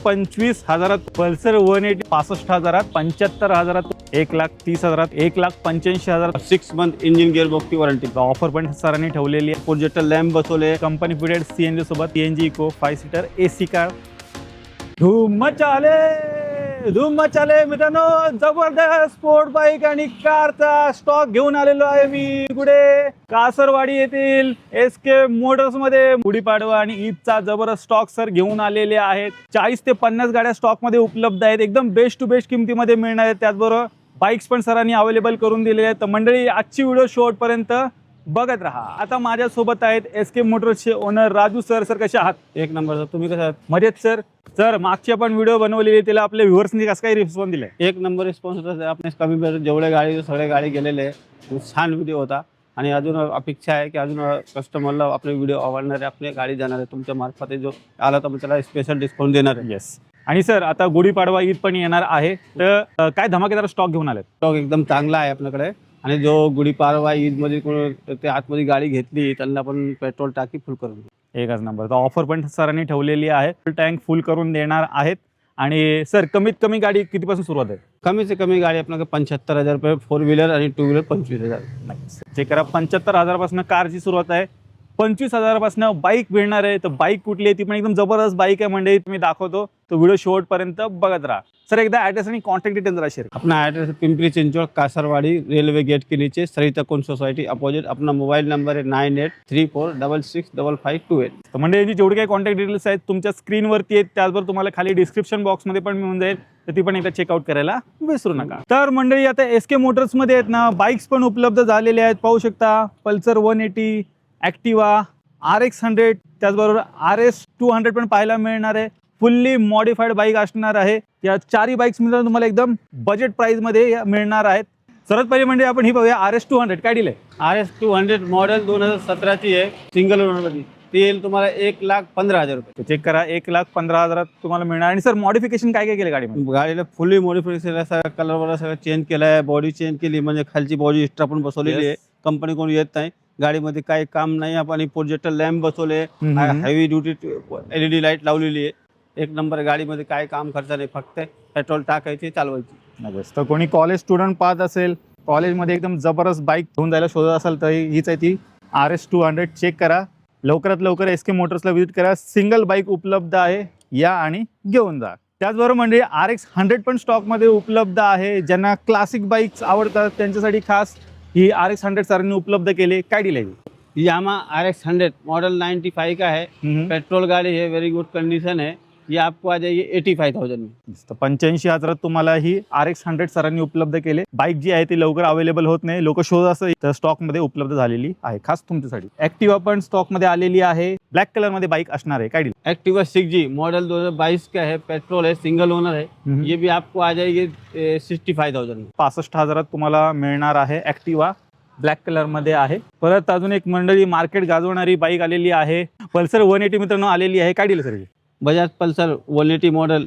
25,000, Pulsar 180 65,000, 75,000, 1,30,000, 1,85,000, 6 month engine gear बॉक्सची warranty. Offer पण सरांनी ठेवलेली आहे. प्रोजेक्टर लॅम्प बसवले. कंपनी फिटेड सीएनजी सोबत CNG Eeco 5 seater AC car. धूम मचाले मित्रांनो, जबरदस्त स्पोर्ट बाईक आणि कारचा स्टॉक घेऊन आलेलो आहे मी पुढे कासरवाडी येथील SK मोटर्स मध्ये. गुढीपाडवा आणि ईदचा जबरदस्त स्टॉक सर घेऊन आलेले आहेत. 40 ते 50 गाड्या स्टॉक मध्ये उपलब्ध आहेत. एकदम बेस्ट टू बेस्ट किमतीमध्ये मिळणार आहेत. त्याचबरोबर बाईक्स पण सरांनी अवेलेबल करून दिलेले आहेत. तर मंडळी, आजची व्हिडिओ शेवटपर्यंत बघत राहा. आता माझ्या सोबत आहेत SK मोटर्सचे ओनर राजू सर. सर कसे आहात? एक नंबर सर. तुम्ही कसं आहात? मजेत सर. सर मागची आपण व्हिडिओ बनवलेली, त्याला आपल्या व्ह्युअर्सनी कसं काही रिस्पॉन्स दिलाय? एक नंबर रिस्पॉन्स होता. आपण कमी वेळेत जेवढे गाडी सगळे गाडी गेलेले छान व्हिडिओ होता. आणि अजून अपेक्षा आहे की अजून कस्टमरला आपले व्हिडिओ आवडणार आहे, आपली गाडी जाणार आहे. तुमच्या मार्फत जो आला तर त्याला स्पेशल डिस्काउंट देणार आहे. येस. आणि सर आता गुढीपाडवा ईद पण येणार आहे, तर काय धमाकेदार स्टॉक घेऊन आलेत? स्टॉक एकदम चांगला आहे आपल्याकडे. आणि जो गुढीपाडवा ईदमध्ये कोण ते आतमध्ये गाडी घेतली त्यांना पण पेट्रोल टाकी फुल करून देऊ. एकच नंबर. तर ऑफर पण सरांनी ठेवलेली आहे. फुल टँक फुल करून देणार आहेत. आणि सर कमीत कमी गाडी कितीपासून सुरुवात आहे? कमी से कमी गाडी आपल्याकडे 75,000 रुपये 4 व्हीलर आणि 2 व्हीलर 25,000. चेक करा, 75,000 पासून कारची सुरुवात आहे. 25,000 पासून बाईक मिळणार आहे. तर बाईक कुठली आहे ती पण एकदम जबरदस्त बाईक आहे मंडळी. तुम्ही दाखवतो तो व्हिडिओ शेवटपर्यंत बघत राहा. सर एकदा ॲड्रेस आणि कॉन्टॅक्ट डिटेल जरा शेअर. अपना address Pimpri Chinchwad Kasarwadi railway gate के नीचे सरिता कुंज सोसाइटी अपोजिट. अपना मोबाइल नंबर है 9834665528. तर म्हणजे यांची जेवढी काही कॉन्टॅक्ट डिटेल्स आहेत तुमच्या स्क्रीनवरती आहेत. त्याचबरोबर तुम्हाला खाली डिस्क्रिप्शन बॉक्समध्ये पण मिळून जाईल, तर ती पण एकदा चेकआउट करायला विसरू नका. तर मंडळी, आता SK मोटर्समध्ये आहेत ना, बाईक्स पण उपलब्ध झालेल्या आहेत. पाहू शकता पल्सर 180, ॲक्टिवा, RX 100, त्याचबरोबर RS 200 पण पाहायला मिळणार आहे. फुल्ली मॉडिफाईड बाईक असणार आहे. या चारही बाईक्स मिळून तुम्हाला एकदम बजेट प्राइसमध्ये मिळणार आहेत. सर्वात पहिले म्हणजे आपण ही पाहूया RS 200 काय डील आहे? RS 200 मॉडेल 2017 ची आहे. सिंगल ओनरमध्ये ती येईल तुम्हाला 1,15,000 रुपये. चेक करा, 1,15,000 तुम्हाला मिळणार. आणि सर मॉडिफिकेशन काय काय केलं गाडीमध्ये? गाडीला फुल्ली मॉडिफिकेशन सगळं कलर वगैरे सगळं चेंज केलं आहे. बॉडी चेंज केली, म्हणजे खालची बॉडी एक्स्ट्रा पण बसवलेली आहे. कंपनी कोण येत नाही. गाडीमध्ये काही काम नाही. आपण प्रोजेक्टर लॅम्प बसवले, हेवी ड्युटी LED लाईट लावलेली आहे. एक नंबर. गाडीमध्ये काय काम खर्च नाही, फक्त पेट्रोल टाकायची चालवायची. तर कोणी कॉलेज स्टुडंट पाहत असेल, कॉलेजमध्ये एकदम जबरदस्त बाईक घेऊन जायला शोधत असेल, तर हीच आहे ती RS 200. चेक करा, लवकरात लवकर SK मोटर्सला व्हिजिट करा. सिंगल बाईक उपलब्ध आहे, या आणि घेऊन जा. त्याचबरोबर म्हणजे RX 100 पण स्टॉकमध्ये उपलब्ध आहे. ज्यांना क्लासिक बाईक्स आवडतात त्यांच्यासाठी खास ही RX 100 सरांनी उपलब्ध केली. काय डील आहे? यामा RX 100 मॉडल 95 का है. पेट्रोल गाड़ी है, वेरी गुड कंडीशन है. ये आपको आ जाएगी 85,000 में. 85,000 तुम्हाला ही RX 100 सरांनी उपलब्ध केले. बाईक जी आहे ती लवकर अवेलेबल होत नाही, लोक शोध असं तर स्टॉक मध्ये उपलब्ध झालेली आहे खास तुमच्यासाठी. ॲक्टिवा पण स्टॉक मध्ये आलेली आहे. ब्लॅक कलर मध्ये बाईक असणार आहे. काय डील? एक्टिवा 6G मॉडल 2022 का है. पेट्रोल है, सिंगल ओनर है. ये भी आपको आ जाएगी 65,000 में. 65,000 तुम्हाला मिळणार आहे. ॲक्टिवा ब्लॅक कलर मध्ये आहे. परत अजून एक मंडळी मार्केट गाजवणारी बाईक आलेली आहे. पल्सर 180 मित्रांनो आलेली आहे. काय deal sir? Bajaj Pulsar 180 model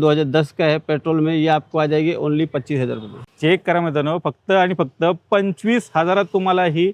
2010 का है. पेट्रोल में ये आपको आ जाएगी ओनली 25,000 रुपये. चेक करा मित्रांनो, फक्त आणि फक्त 25,000 तुम्हाला ही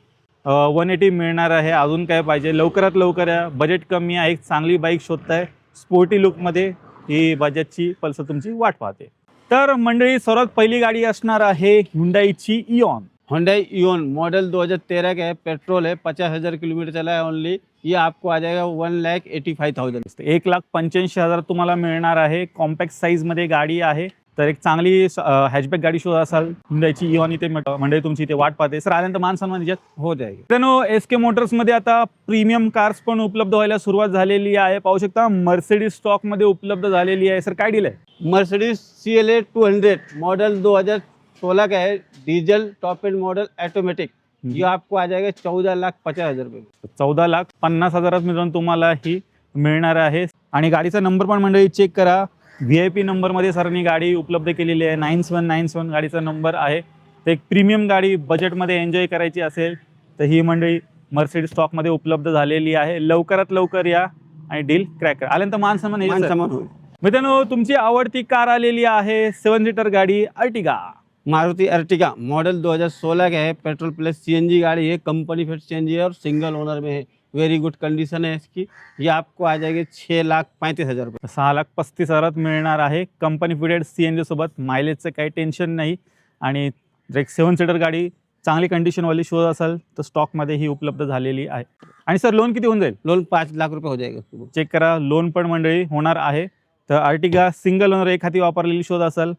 180 मिळणार आहे. अजून काय पाहिजे? लवकरात लवकर या. बजेट कमी आहे, एक चांगली बाईक शोधताय स्पोर्टी लुकमध्ये, ही बजाजची पल्सर तुमची वाट पाहते. तर मंडळी, सर्वात पहिली गाडी असणार आहे हुंडाईची इऑन. Hyundai Ion मॉडल 2013 का है. पेट्रोल है, 50,000 किलोमीटर चला है ओनली. ये आपको आ जाएगा 1,85,000. 1,85,000 तुम्हाला मिळणार आहे. कॉम्पॅक्ट साईज मध्ये गाडी आहे. तर एक चांगली हॅचबॅक गाडी शोधा असाल, हुंडाईची इऑन इथे मंडळी तुमची इथे वाट पाहते. सर आल्यानंतर मान सन्मान याच्यात हो जाएगी. त्यानं SK मोटर्स मध्ये आता प्रीमियम कार्स पण उपलब्ध व्हायला सुरुवात झालेली आहे. पाहू शकता मर्सिडीज स्टॉक मध्ये उपलब्ध झालेली आहे. सर काय डील आहे? मर्सिडीज CLA 200 मॉडल 2016 का है. Diesel top end model automatic. ये आपको आ जाएगा 14,50,000 रुपये. 14,50,000 मिळून तुम्हाला ही मिळणार आहे. आणि गाडीचा नंबर पण मंडळी चेक करा. VIP नंबरमध्ये सरांनी गाडी उपलब्ध केलेली आहे. 9797 गाडीचा नंबर आहे. तर एक प्रीमियम गाडी बजेटमध्ये एन्जॉय करायची असेल तर ही मंडळी मर्सिडीज स्टॉकमध्ये उपलब्ध झालेली आहे. लवकरात लवकर या आणि डील क्रॅक करा. आल्यानंतर मान सन्मान होईल. मित्रांनो, तुमची आवडती कार आलेली आहे. 7 सीटर गाडी अर्टिगा. मारुति अर्टिगा मॉडल 2016 का है. पेट्रोल प्लस CNG गाड़ी है. कंपनी फिट CNG है और सिंगल ओनर में है. वेरी गुड कंडीशन है इसकी। ये आपको आ जाएगी 6,35,000 रुपये। 6,35,000 मिळणार आहे कंपनी फिटेड CNG सोबत। मायलेजचं काही टेन्शन नाही आणि एक 7 सीटर गाडी चांगली कंडिशनवाली शोध असेल तर स्टॉकमध्ये ही उपलब्ध झालेली आहे। आणि सर लोन किती होऊन जाईल? लोन 5 लाख रुपये हो जाएगा। चेक करा, लोन पण मंडळी होणार आहे। तर अर्टिगा सिंगल ओनर एक हाती वापरलेली शोध असेल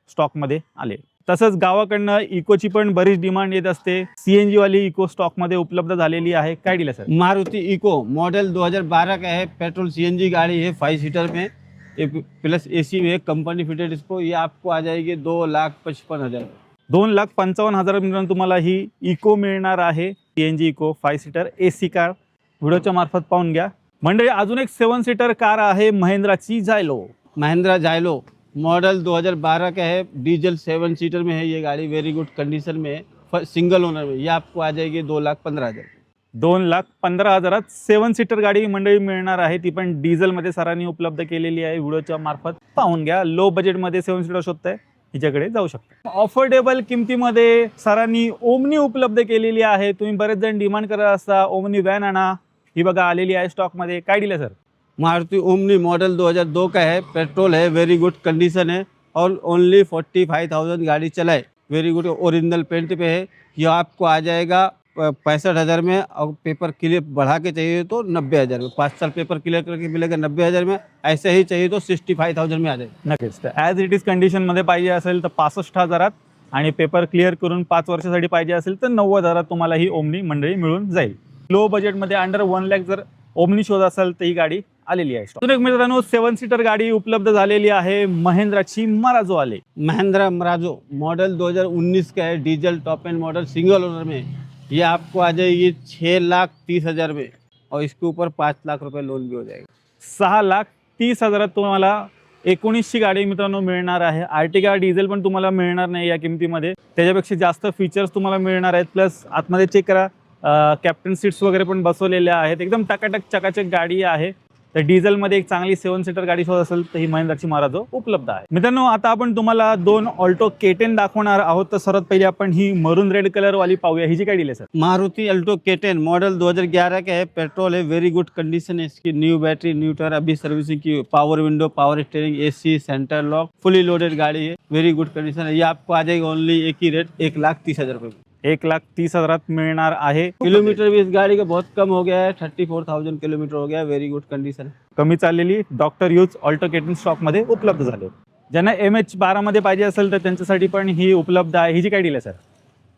स्टॉकमध्ये आले। तसंच गावाकडनं इकोची पण बरीच डिमांड येत असते। CNG वाली इको स्टॉकमध्ये उपलब्ध झालेली आहे। काय डील आहे सर? मारुति इको मॉडल 2012 का है, पेट्रोल CNG गाड़ी है, 5 सीटर में प्लस AC में कंपनी फिटेड इसको। ये आपको आ जाएगी 2,55,000। 2,55,000 मिळून तुम्हाला ही इको मिळणार आहे। CNG Eeco 5 seater AC car व्हिडिओच्या मार्फत पाहून घ्या। मंडळी अजून एक 7 सीटर कार आहे महिंद्राची जायलो। महिंद्रा जायलो मॉडल 2012 का है, डीजल 7 सीटर में है। ये गाड़ी वेरी गुड कंडीशन में है, सिंगल ओनर में। ये आपको आ जाएगी 2,15,000। 2,15,000 7 सीटर गाडी मंडळी मिळणार आहे। ती पण डिझेलमध्ये सरांनी उपलब्ध केलेली आहे। व्हिडिओच्या मार्फत पाहून घ्या। लो बजेटमध्ये 7 सीटर शोधताय हिच्याकडे जाऊ शकता। ऑफोर्डेबल किमतीमध्ये सरांनी ओमनी उपलब्ध केलेली आहे। तुम्ही बरेच जण डिमांड करत असता ओमनी व्हॅन आणा, ही बघा आलेली आहे स्टॉकमध्ये। काय डील आहे सर? मारुति ओमनी मॉडल 2002 का है, पेट्रोल है, वेरी गुड कंडीशन है और ओनली 45,000 गाड़ी चलाए। वेरी गुड ओरिजिनल पेंट पे है। ये आपको आ जाएगा 65,000 में, और पेपर क्लियर बढ़ा के चाहिए तो 90,000 में। 5 साल पेपर क्लियर करके मिलेगा 90,000 में। ऐसे ही चाहिए तो 65,000 में आ जाएगा। नक्कीच। तर ॲज इट इज कंडिशनमध्ये पाहिजे असेल तर 65,000 आणि पेपर क्लिअर करून 5 वर्षासाठी पाहिजे असेल तर 90,000 तुम्हाला ही ओमनी मंडळी मिळून जाईल। लो बजेटमध्ये अंडर 1 लाख जर ओमनी शोध असेल तर ही गाडी आलेली आहे। अजून एक मित्रांनो 7 सीटर गाडी उपलब्ध झालेली आहे महिंद्राची मराजो आले। महिंद्रा मराजो मॉडल 2019 का है, diesel top end model single owner में। ये आपको आ जाएगी 6,30,000 में, और इसके ऊपर 5 लाख रुपए लोन भी हो जाएगा। 6,30,000 तुम्हाला 19ची गाडी मित्रांनो मिळणार आहे। आर्टिगा डिझेल पण तुम्हाला मिळणार नाही या किमतीमध्ये, त्याच्यापेक्षा जास्त फीचर्स तुम्हाला मिळणार आहेत। प्लस आतमध्ये चेक करा, कॅप्टन सीट्स वगैरे पण बसवलेल्या आहेत। एकदम टकाटक चकाचक गाडी आहे। तर डिझेलमध्ये एक चांगली 7 सीटर गाडी शोध असेल तर ही महिंद्राची मराजो उपलब्ध आहे। मित्रांनो आता आपण तुम्हाला 2 ऑल्टो K10 दाखवणार आहोत। तर सर्वात पहिले आपण ही मरून रेड कलर वाली पाहूया। ही जी काय डील आहे sir? Maruti Alto K10 model 2011 का है, पेट्रोल है, वेरी गुड कंडीशन है इसकी। न्यू बैटरी, न्यू टायर, अभी सर्विसिंग की। Power window, power steering, AC, centre lock, फुली लोडेड गाड़ी है, वेरी गुड कंडीशन है। ये आपको आ जाएगा ओनली एक ही रेट 1,30,000 रुपये। 1,30,000 मिळणार आहे। किलोमीटर भी इस गाड़ी का बहुत कम हो गया है, 34,000 किलोमीटर हो गया है। Very good condition. कमी चाललेली डॉक्टर यूज ऑल्टो K10 स्टॉकमध्ये उपलब्ध झाले। ज्यांना MH12 मध्ये पाहिजे असेल तर त्यांच्यासाठी पण ही उपलब्ध आहे। ही जी काय डील आहे sir?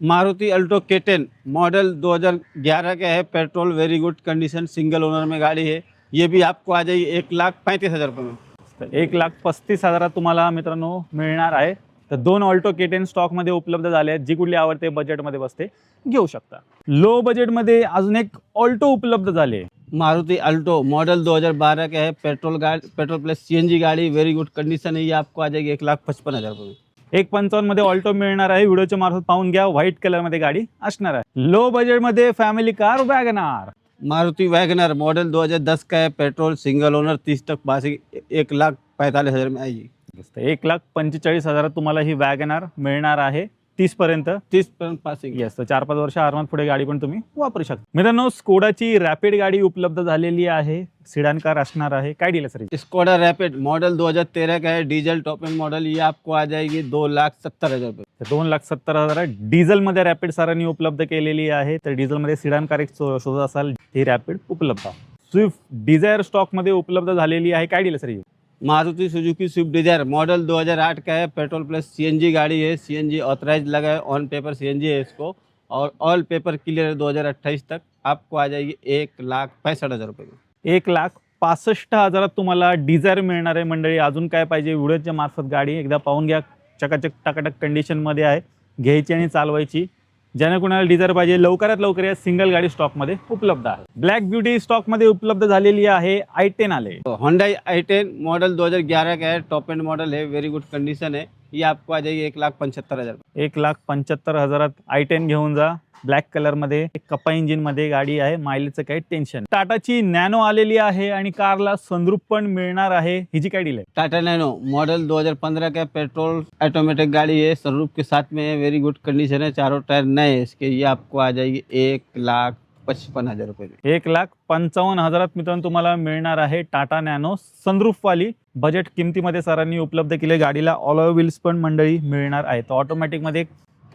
Maruti Alto K10 model 2011 का है, petrol, very good condition, single owner में गाड़ी है। ये भी आपको आ जाएगी 1,35,000 रुपये में। तर 1,35,000 तुम्हाला मित्रांनो मिळणार आहे। तर 2 ऑल्टो K10 स्टॉकमध्ये उपलब्ध झाले आहेत। जी कुठली आवडते बजेटमध्ये बसते घेऊ शकता। लो बजेटमध्ये अजून एक ऑल्टो उपलब्ध झाले। मारुति अल्टो मॉडल 2012 का है, पेट्रोल प्लस CNG गाड़ी, वेरी गुड कंडीशन है। ये आपको आ जाएगी 1,55,000 रुपये में। 1,55 मध्ये ऑल्टो मिळणार आहे। व्हिडिओच्या मार्फत पाहून घ्या। व्हाईट कलर मध्ये गाडी असणार आहे। लो बजेटमध्ये family car WagonR. Maruti WagonR model 2010 का है, पेट्रोल, सिंगल ओनर, 30 तक पासिंग, 1,45,000 में आएगी। 1,45,000 तुम्हाला ही वॅगनार मिळणार आहे 30 पर्यंत। 30 पासिंग। येस, तर 4-5 वर्ष आरामात पुढे गाडी पण तुम्ही वापरू शकता। मित्रांनो स्कोडाची रॅपिड गाडी उपलब्ध झालेली आहे। सिडान कार असणार आहे। काय डील आहे सर? स्कोडा रैपिड मॉडल 2013 का है, डीजल टॉप एंड मॉडल। ये आपको आ जाएगी 2,70,000 रुपये। 2,70,000 डिझेलमध्ये रॅपिड सरांनी उपलब्ध केलेली आहे। तर डिझेलमध्ये सिडान कार एक शोधत असाल ही रॅपिड उपलब्ध आहे। स्विफ्ट डिझायर स्टॉकमध्ये उपलब्ध झालेली आहे। काय डील आहे सर? ही Maruti Suzuki Swift Dzire model 2008 का है, पेट्रोल प्लस CNG गाड़ी है। CNG ऑथराइज लगा है, ऑन पेपर CNG है इसको, और ऑल पेपर क्लियर है 2028 तक। आपको आ जाएगी 1,65,000 रुपये में। 1,65,000 तुम्हाला डिझायर मिळणार आहे। मंडळी अजून काय पाहिजे? व्हिडिओच्या मार्फत गाडी एकदा पाहून घ्या। चकाचक टकाटक कंडिशनमध्ये आहे, घ्यायची आणि चालवायची। ज्यांना कोणाला डिझायर पाहिजे लवकरात लवकर या सिंगल गाडी स्टॉकमध्ये उपलब्ध आहे। ब्लॅक ब्युटी स्टॉकमध्ये उपलब्ध झालेली आहे। i10 आले। Hyundai i10 मॉडल 2011 का है, टॉप एंड मॉडल है, वेरी गुड कंडीशन है। ये आपको आ जाएगी 1,75,000। 1,75,000 i10 घेऊन जा। ब्लॅक कलर मध्ये कपा इंजिन मध्ये गाडी आहे। मायलेजचं काही टेन्शन। टाटाची नॅनो आलेली आहे आणि कारला सनरूफ पण मिळणार आहे। ही जी काय डील आहे? टाटा नैनो मॉडल 2015 का, पेट्रोल, ऑटोमेटिक गाड़ी है, सनरूफ के साथ में है, वेरी गुड कंडीशन है, चारों टायर नए हैं इसके। ये आपको आ जाएगी 1,55,000 रुपये में। 1,55,000 मित्रांनो तुम्हाला मिळणार आहे टाटा नॅनो सनरूफवाली बजेट किमतीमध्ये सरांनी उपलब्ध केले. गाडीला ऑलॉय व्हील्स पण मंडळी मिळणार आहेत. ऑटोमॅटिकमध्ये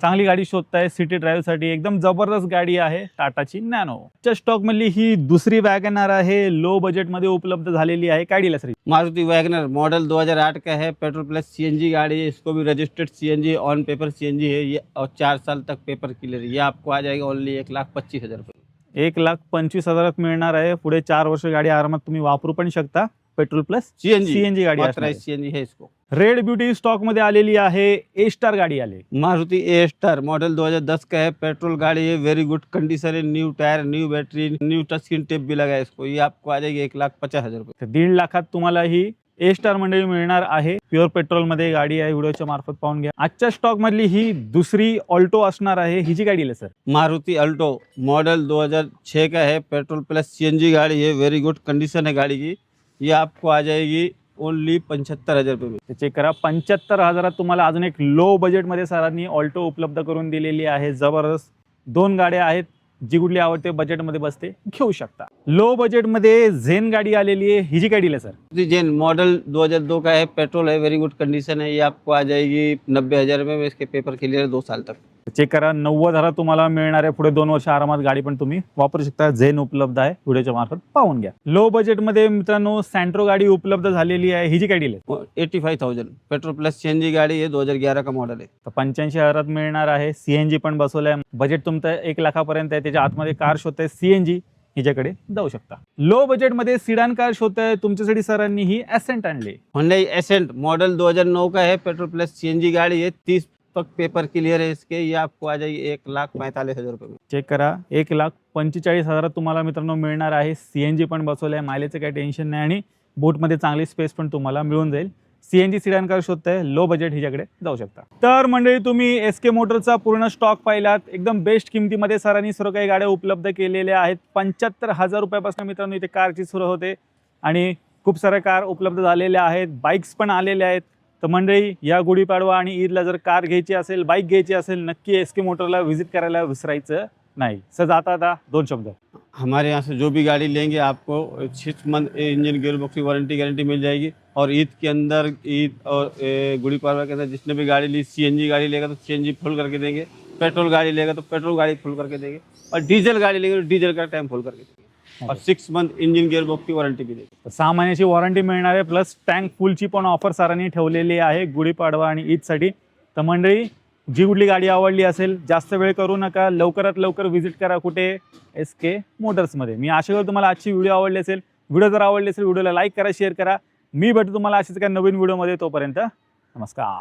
चांगली गाडी शोधताय सिटी ड्राईव्हसाठी एकदम जबरदस्त गाडी आहे टाटाची नॅनो. च्या स्टॉक मधली ही दुसरी वॅगनर आहे, लो बजेटमध्ये उपलब्ध झालेली आहे. काय deal sir? Maruti WagonR model 2008 का है, पेट्रोल प्लस सीएनजी गाड़ी है, इसको भी registered CNG on paper CNG है ये, और 4 साल तक पेपर क्लियर। ये आपको आ जाएगा ओनली 1,25,000 रुपये। 1,25,000 मिळणार आहे. पुढे 4 वर्ष गाडी आरामात तुम्ही वापरू पण शकता. पेट्रोल प्लस सीएनजी गाडी ऑथराइज्ड सीएनजी है इसको। रेड ब्यूटी स्टॉक मध्ये आलेली आहे. ए स्टार गाडी आली. मारुति ए स्टार मॉडल 2010 का है, पेट्रोल गाड़ी है, वेरी गुड कंडीशन है, new tyre, new battery, new touch screen tape भी लगा है इसको। ये आपको आ जाएगी 1,50,000 रुपये। तर 1.5 लाखात तुम्हाला ही ए स्टार मंडळी मिळणार आहे. प्युअर पेट्रोल मध्ये गाडी आहे. व्हिडिओच्या मार्फत पाहून घ्या. आजच्या स्टॉक मधली ही दुसरी ऑल्टो असणार आहे. ही जी गाडी आहे सर? मारुति अल्टो मॉडल 2006 का है, पेट्रोल प्लस सीएनजी गाड़ी है, वेरी गुड कंडीशन है गाड़ी की। ये आपको आ जाएगी ओनली 75,000 रुपये में। चेक करा 75,000 तुम्हाला अजून एक लो बजेटमध्ये सरांनी ऑल्टो उपलब्ध करून दिलेली आहे. जबरदस्त 2 गाड्या आहेत. जी कुठली आवडते बजेटमध्ये बसते घेऊ शकता. लो बजेटमध्ये झेन गाडी आलेली आहे. ही जी गाडी आहे सर? जेन मॉडल 2002 का है, पेट्रोल है, वेरी गुड कंडीशन है। ये आपको आ जाएगी 90,000 रुपये में। इसके पेपर क्लियर है 2 साल तक। चेक करा 90,000 तुम्हाला मिळणार आहे. पुढे 2 वर्ष आरामात गाडी पण तुम्ही वापरू शकता. झेन उपलब्ध आहे. व्हिडिओच्या मार्फत पाहून घ्या. लो बजेटमध्ये मित्रांनो सँट्रो गाडी उपलब्ध झालेली आहे. ही जी गाडी आहे 85,000 पेट्रोल प्लस सीएनजी गाड़ी है, 2011 का मॉडल है। तर 85,000 मिळणार आहे. सीएनजी पण बसवलंय. बजेट तुमचं 1 लाखापर्यंत आहे. त्याच्या आतमध्ये कार शोधताय सीएनजी, हिच्याकडे जाऊ शकता. लो बजेटमध्ये सिडान कार शोधताय तुमच्यासाठी सरांनी ही एसेंट आणली. Hyundai एसेंट मॉडल 2009 का है, पेट्रोल प्लस सीएनजी गाड़ी है, 30 तक पेपर क्लियर है इसके। ये आपको आ जाएगी 1,45,000 रुपये में। चेक करा 1,45,000 तुम्हाला मित्रांनो मिळणार आहे. सीएनजी पण बसवलंय. मायलेजचं काही टेन्शन नाही आणि बोटमध्ये चांगली स्पेस पण तुम्हाला मिळून जाईल. सीएनजी सिडान कार शोधताय लो बजेट हिच्याकडे जाऊ शकता. तर मंडळी तुम्ही एसके मोटरचा पूर्ण स्टॉक पाहिलात. एकदम बेस्ट किमतीमध्ये सरांनी सर्व काही गाड्या उपलब्ध केलेल्या आहेत. 75,000 रुपयापासून मित्रांनो इथे कारची सुरू होते आणि खूप साऱ्या कार उपलब्ध झालेल्या आहेत. बाईक्स पण आलेल्या आहेत. तर मंडळी या गुढीपाडवा आणि ईदला जर कार घ्यायची असेल, बाईक घ्यायची असेल, नक्की एसके मोटरला व्हिजिट करायला विसरायचं नाही. सर आता 2 शब्द. हमारे यहाँ से जो भी गाड़ी लेंगे आपको 6 मंथ इंजन गियर बॉक्स की वारंटी गारंटी मिल जाएगी। और ईद के अंदर, ईद और गुड़ी पाड़वा के अंदर जिसने भी गाड़ी ली, सीएनजी गाड़ी लेगा तो सीएनजी फुल करके देंगे, पेट्रोल गाड़ी लेगा तो पेट्रोल गाड़ी फुल करके देंगे, और डीजल गाड़ी लेंगे तो डीजल का टाइम फुल करके देंगे, और 6 मंथ इंजन गियर बॉक्स की वारंटी भी देंगे। 6 महिन्याची वॉरंटी मिळणार आहे. प्लस टँक फुलची पण ऑफर सरांनी ठेवलेली आहे गुढीपाडवा आणि ईदसाठी. तर मंडळी जी कुठली गाडी आवडली असेल जास्त वेळ करू नका. लवकरात लवकर व्हिजिट करा. कुठे? एसके मोटर्समध्ये. मी आशा करतो तुम्हाला आजची व्हिडिओ आवडली असेल. व्हिडिओ जर आवडली असेल व्हिडिओला लाईक करा, शेअर करा. मी भेटतो तुम्हाला अशीच काही नवीन व्हिडिओमध्ये. तोपर्यंत नमस्कार.